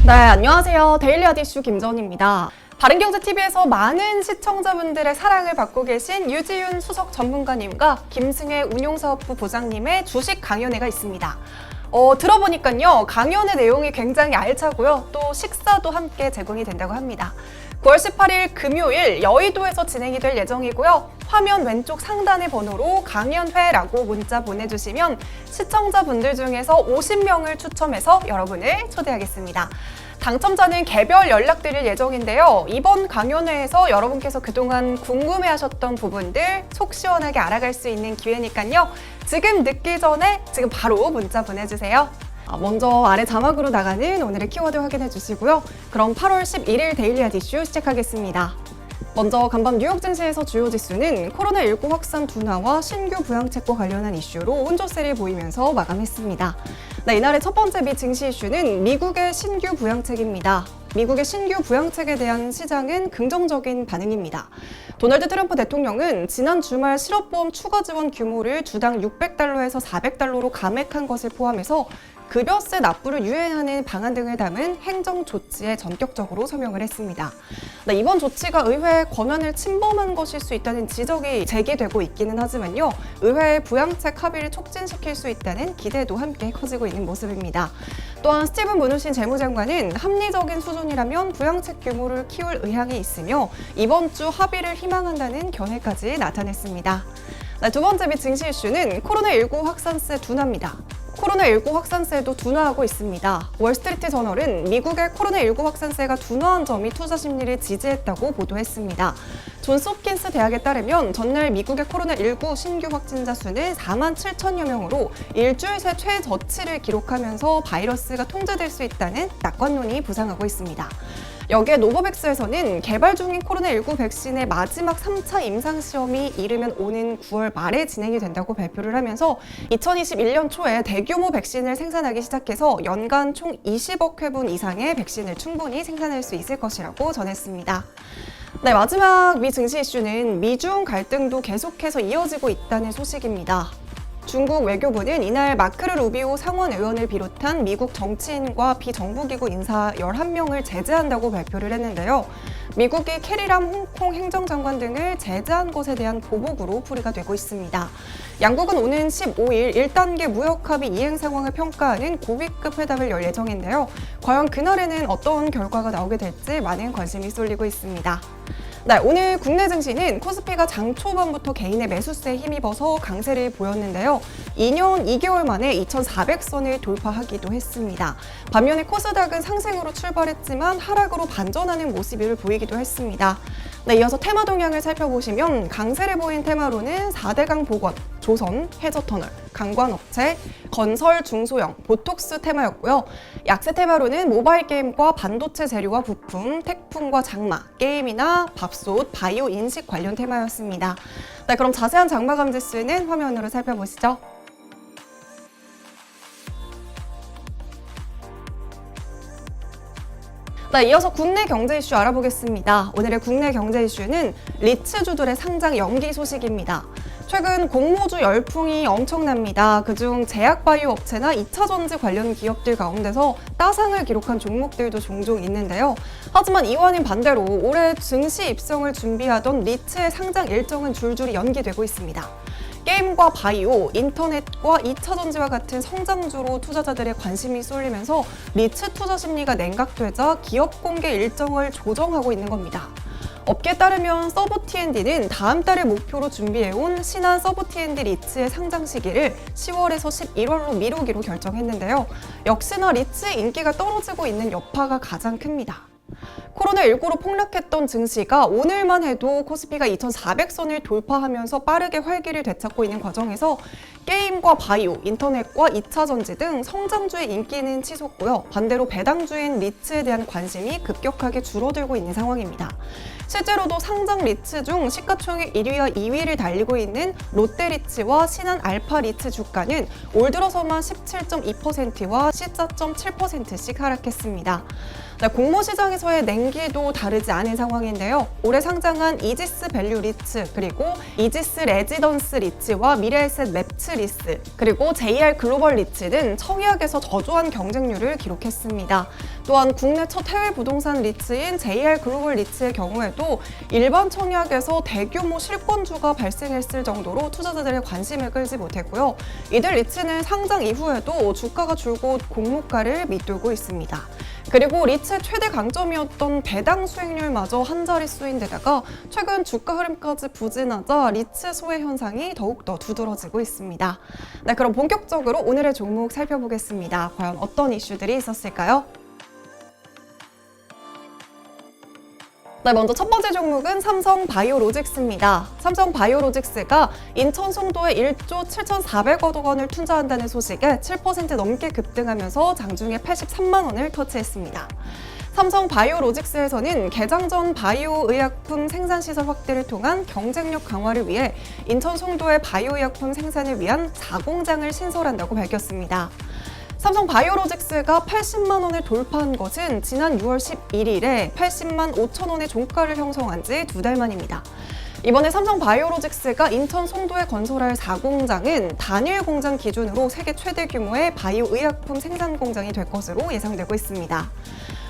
네, 안녕하세요. 데일리아디 이슈 김전희입니다. 바른경제TV에서 많은 시청자분들의 사랑을 받고 계신 유지윤 수석 전문가님과 김승혜 운용사업부 부장님의 주식 강연회가 있습니다. 들어보니까요, 강연의 내용이 굉장히 알차고요. 또 식사도 함께 제공이 된다고 합니다. 9월 18일 금요일 여의도에서 진행이 될 예정이고요. 화면 왼쪽 상단의 번호로 강연회라고 문자 보내주시면 시청자분들 중에서 50명을 추첨해서 여러분을 초대하겠습니다. 당첨자는 개별 연락드릴 예정인데요. 이번 강연회에서 여러분께서 그동안 궁금해하셨던 부분들 속 시원하게 알아갈 수 있는 기회니까요. 지금 늦기 전에 지금 바로 문자 보내주세요. 먼저 아래 자막으로 나가는 오늘의 키워드 확인해 주시고요. 그럼 8월 11일 데일리아디 이슈 시작하겠습니다. 먼저 간밤 뉴욕 증시에서 주요 지수는 코로나19 확산 둔화와 신규 부양책과 관련한 이슈로 혼조세를 보이면서 마감했습니다. 네, 이날의 첫 번째 미 증시 이슈는 미국의 신규 부양책입니다. 미국의 신규 부양책에 대한 시장은 긍정적인 반응입니다. 도널드 트럼프 대통령은 지난 주말 실업보험 추가 지원 규모를 주당 600달러에서 400달러로 감액한 것을 포함해서 급여세 납부를 유예하는 방안 등을 담은 행정 조치에 전격적으로 서명을 했습니다. 네, 이번 조치가 의회의 권한을 침범한 것일 수 있다는 지적이 제기되고 있기는 하지만요. 의회의 부양책 합의를 촉진시킬 수 있다는 기대도 함께 커지고 있는 모습입니다. 또한 스티븐 무누신 재무장관은 합리적인 수준이라면 부양책 규모를 키울 의향이 있으며 이번 주 합의를 희망한다는 견해까지 나타냈습니다. 네, 두 번째 미 증시 이슈는 코로나19 확산세 둔화입니다. 코로나19 확산세도 둔화하고 있습니다. 월스트리트 저널은 미국의 코로나19 확산세가 둔화한 점이 투자 심리를 지지했다고 보도했습니다. 존스 홉킨스 대학에 따르면 전날 미국의 코로나19 신규 확진자 수는 4만 7천여 명으로 일주일 새 최저치를 기록하면서 바이러스가 통제될 수 있다는 낙관론이 부상하고 있습니다. 여기에 노버백스에서는 개발 중인 코로나19 백신의 마지막 3차 임상시험이 이르면 오는 9월 말에 진행이 된다고 발표를 하면서 2021년 초에 대규모 백신을 생산하기 시작해서 연간 총 20억 회분 이상의 백신을 충분히 생산할 수 있을 것이라고 전했습니다. 네, 마지막 미 증시 이슈는 미중 갈등도 계속해서 이어지고 있다는 소식입니다. 중국 외교부는 이날 마크르 루비오 상원 의원을 비롯한 미국 정치인과 비정부기구 인사 11명을 제재한다고 발표를 했는데요. 미국이 캐리람 홍콩 행정장관 등을 제재한 것에 대한 보복으로 풀이가 되고 있습니다. 양국은 오는 15일 1단계 무역합의 이행 상황을 평가하는 고위급 회담을 열 예정인데요. 과연 그날에는 어떤 결과가 나오게 될지 많은 관심이 쏠리고 있습니다. 네, 오늘 국내 증시는 코스피가 장 초반부터 개인의 매수세에 힘입어서 강세를 보였는데요. 2년 2개월 만에 2,400선을 돌파하기도 했습니다. 반면에 코스닥은 상승으로 출발했지만 하락으로 반전하는 모습을 보이기도 했습니다. 네, 이어서 테마 동향을 살펴보시면 강세를 보인 테마로는 4대강 보건, 조선, 해저터널, 강관업체, 건설 중소형, 보톡스 테마였고요. 약세 테마로는 모바일 게임과 반도체 재료와 부품, 택품과 장마, 게임이나 밥솥, 바이오 인식 관련 테마였습니다. 네, 그럼 자세한 장마감 지수는 화면으로 살펴보시죠. 네, 이어서 국내 경제 이슈 알아보겠습니다. 오늘의 국내 경제 이슈는 리츠주들의 상장 연기 소식입니다. 최근 공모주 열풍이 엄청납니다. 그중 제약바이오 업체나 2차전지 관련 기업들 가운데서 따상을 기록한 종목들도 종종 있는데요. 하지만 이와는 반대로 올해 증시 입성을 준비하던 리츠의 상장 일정은 줄줄이 연기되고 있습니다. 게임과 바이오, 인터넷과 2차전지와 같은 성장주로 투자자들의 관심이 쏠리면서 리츠 투자 심리가 냉각되자 기업 공개 일정을 조정하고 있는 겁니다. 업계에 따르면 서브 T&D는 다음 달을 목표로 준비해온 신한 서브 T&D 리츠의 상장 시기를 10월에서 11월로 미루기로 결정했는데요. 역시나 리츠의 인기가 떨어지고 있는 여파가 가장 큽니다. 코로나19로 폭락했던 증시가 오늘만 해도 코스피가 2,400선을 돌파하면서 빠르게 활기를 되찾고 있는 과정에서 게임과 바이오, 인터넷과 2차전지 등 성장주의 인기는 치솟고요. 반대로 배당주인 리츠에 대한 관심이 급격하게 줄어들고 있는 상황입니다. 실제로도 상장 리츠 중 시가총액 1위와 2위를 달리고 있는 롯데리츠와 신한 알파리츠 주가는 올 들어서만 17.2%와 14.7%씩 하락했습니다. 네, 공모시장에서의 냉기도 다르지 않은 상황인데요. 올해 상장한 이지스 밸류 리츠, 그리고 이지스 레지던스 리츠와 미래에셋 맵츠 리츠, 그리고 JR 글로벌 리츠는 청약에서 저조한 경쟁률을 기록했습니다. 또한 국내 첫 해외 부동산 리츠인 JR 글로벌 리츠의 경우에도 일반 청약에서 대규모 실권주가 발생했을 정도로 투자자들의 관심을 끌지 못했고요. 이들 리츠는 상장 이후에도 주가가 줄곧 공모가를 밑돌고 있습니다. 그리고 리츠의 최대 강점이었던 배당 수익률마저 한 자릿수인 데다가 최근 주가 흐름까지 부진하자 리츠 소외 현상이 더욱더 두드러지고 있습니다. 네, 그럼 본격적으로 오늘의 종목 살펴보겠습니다. 과연 어떤 이슈들이 있었을까요? 네, 먼저 첫 번째 종목은 삼성바이오로직스입니다. 삼성바이오로직스가 인천 송도에 1조 7,400억 원을 투자한다는 소식에 7% 넘게 급등하면서 장중에 83만 원을 터치했습니다. 삼성바이오로직스에서는 개장 전 바이오 의약품 생산시설 확대를 통한 경쟁력 강화를 위해 인천 송도의 바이오 의약품 생산을 위한 4공장을 신설한다고 밝혔습니다. 삼성바이오로직스가 80만 원을 돌파한 것은 지난 6월 11일에 80만 5천 원의 종가를 형성한 지 2달 만입니다. 이번에 삼성바이오로직스가 인천 송도에 건설할 4공장은 단일 공장 기준으로 세계 최대 규모의 바이오 의약품 생산 공장이 될 것으로 예상되고 있습니다.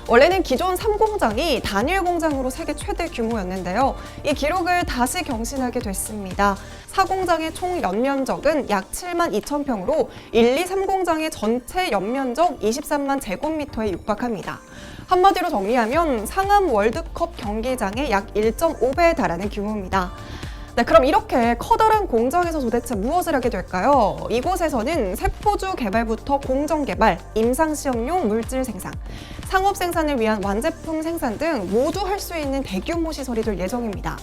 원래는 기존 3공장이 단일 공장으로 세계 최대 규모였는데요. 이 기록을 다시 경신하게 됐습니다. 4공장의 총 연면적은 약 7만 2천 평으로 1, 2, 3공장의 전체 연면적 23만 제곱미터에 육박합니다. 한마디로 정리하면 상암 월드컵 경기장의 약 1.5배에 달하는 규모입니다. 네, 그럼 이렇게 커다란 공장에서 도대체 무엇을 하게 될까요? 이곳에서는 세포주 개발부터 공정 개발, 임상 시험용 물질 생산, 상업 생산을 위한 완제품 생산 등 모두 할 수 있는 대규모 시설이 될 예정입니다.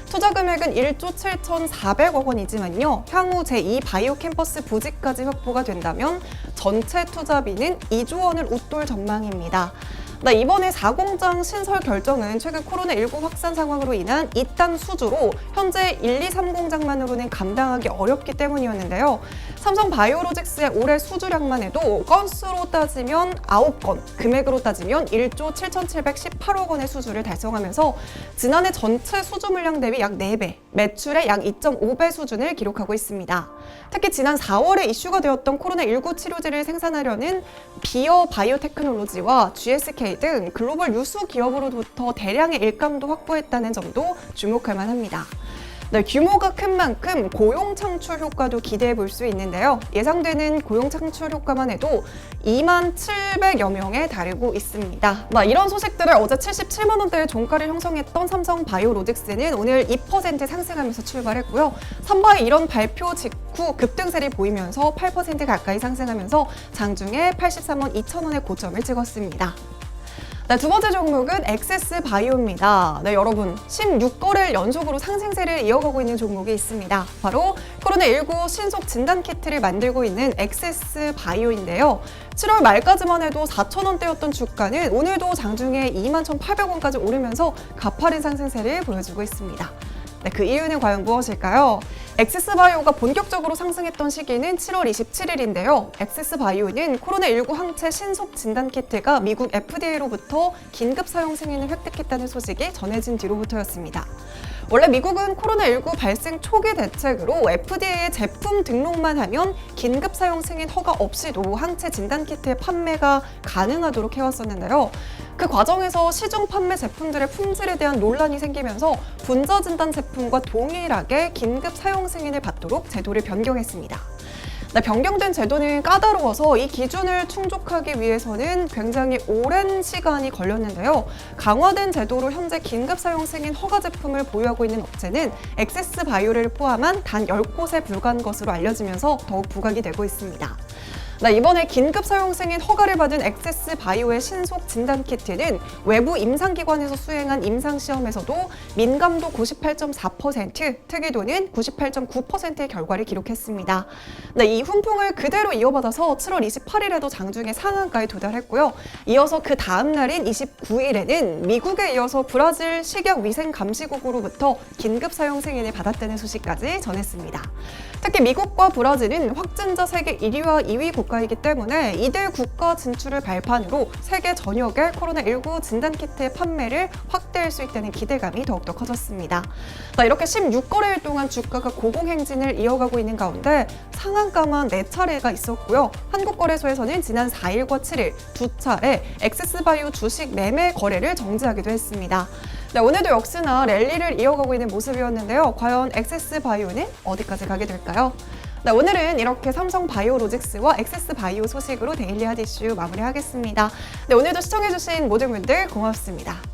투자 금액은 1조 7,400억 원이지만요. 향후 제2 바이오 캠퍼스 부지까지 확보가 된다면 전체 투자비는 2조 원을 웃돌 전망입니다. 네, 이번에 4공장 신설 결정은 최근 코로나19 확산 상황으로 인한 이딴 수주로 현재 1, 2, 3공장만으로는 감당하기 어렵기 때문이었는데요. 삼성바이오로직스의 올해 수주량만 해도 건수로 따지면 9건, 금액으로 따지면 1조 7,718억 원의 수주를 달성하면서 지난해 전체 수주 물량 대비 약 4배, 매출의 약 2.5배 수준을 기록하고 있습니다. 특히 지난 4월에 이슈가 되었던 코로나19 치료제를 생산하려는 비어 바이오테크놀로지와 GSK 등 글로벌 유수 기업으로부터 대량의 일감도 확보했다는 점도 주목할 만합니다. 네, 규모가 큰 만큼 고용 창출 효과도 기대해 볼 수 있는데요. 예상되는 고용 창출 효과만 해도 2만 700여 명에 달하고 있습니다. 이런 소식들을 어제 77만 원대의 종가를 형성했던 삼성바이오로직스는 오늘 2% 상승하면서 출발했고요. 삼바의 이런 발표 직후 급등세를 보이면서 8% 가까이 상승하면서 장중에 83원 2천 원의 고점을 찍었습니다. 네, 두 번째 종목은 엑세스바이오입니다. 네, 여러분 16거래일 연속으로 상승세를 이어가고 있는 종목이 있습니다. 바로 코로나19 신속 진단키트를 만들고 있는 엑세스바이오인데요. 7월 말까지만 해도 4,000원대였던 주가는 오늘도 장중에 21,800원까지 오르면서 가파른 상승세를 보여주고 있습니다. 네, 그 이유는 과연 무엇일까요? 엑세스바이오가 본격적으로 상승했던 시기는 7월 27일인데요. 엑세스바이오는 코로나19 항체 신속 진단키트가 미국 FDA로부터 긴급 사용 승인을 획득했다는 소식이 전해진 뒤로부터였습니다. 원래 미국은 코로나19 발생 초기 대책으로 FDA에 제품 등록만 하면 긴급 사용 승인 허가 없이도 항체 진단키트의 판매가 가능하도록 해왔었는데요. 그 과정에서 시중 판매 제품들의 품질에 대한 논란이 생기면서 분자 진단 제품과 동일하게 긴급 사용 승인을 받도록 제도를 변경했습니다. 네, 변경된 제도는 까다로워서 이 기준을 충족하기 위해서는 굉장히 오랜 시간이 걸렸는데요. 강화된 제도로 현재 긴급 사용 승인 허가 제품을 보유하고 있는 업체는 엑세스바이오를 포함한 단 10곳에 불과한 것으로 알려지면서 더욱 부각이 되고 있습니다. 네, 이번에 긴급 사용 승인 허가를 받은 엑세스바이오의 신속 진단키트는 외부 임상기관에서 수행한 임상시험에서도 민감도 98.4%, 특이도는 98.9%의 결과를 기록했습니다. 네, 이 훈풍을 그대로 이어받아서 7월 28일에도 장중에 상한가에 도달했고요. 이어서 그 다음 날인 29일에는 미국에 이어서 브라질 식약위생감시국으로부터 긴급 사용 승인을 받았다는 소식까지 전했습니다. 특히 미국과 브라질은 확진자 세계 1위와 2위 국 국가이기 때문에 이들 국가 진출을 발판으로 세계 전역에 코로나19 진단키트의 판매를 확대할 수 있다는 기대감이 더욱더 커졌습니다. 이렇게 16거래일 동안 주가가 고공행진을 이어가고 있는 가운데 상한가만 4차례가 있었고요. 한국거래소에서는 지난 4일과 7일 두 차례 엑세스바이오 주식 매매 거래를 정지하기도 했습니다. 오늘도 역시나 랠리를 이어가고 있는 모습이었는데요. 과연 엑세스바이오는 어디까지 가게 될까요? 오늘은 이렇게 삼성바이오로직스와 엑세스바이오 소식으로 데일리 핫 이슈 마무리하겠습니다. 오늘도 시청해주신 모든 분들 고맙습니다.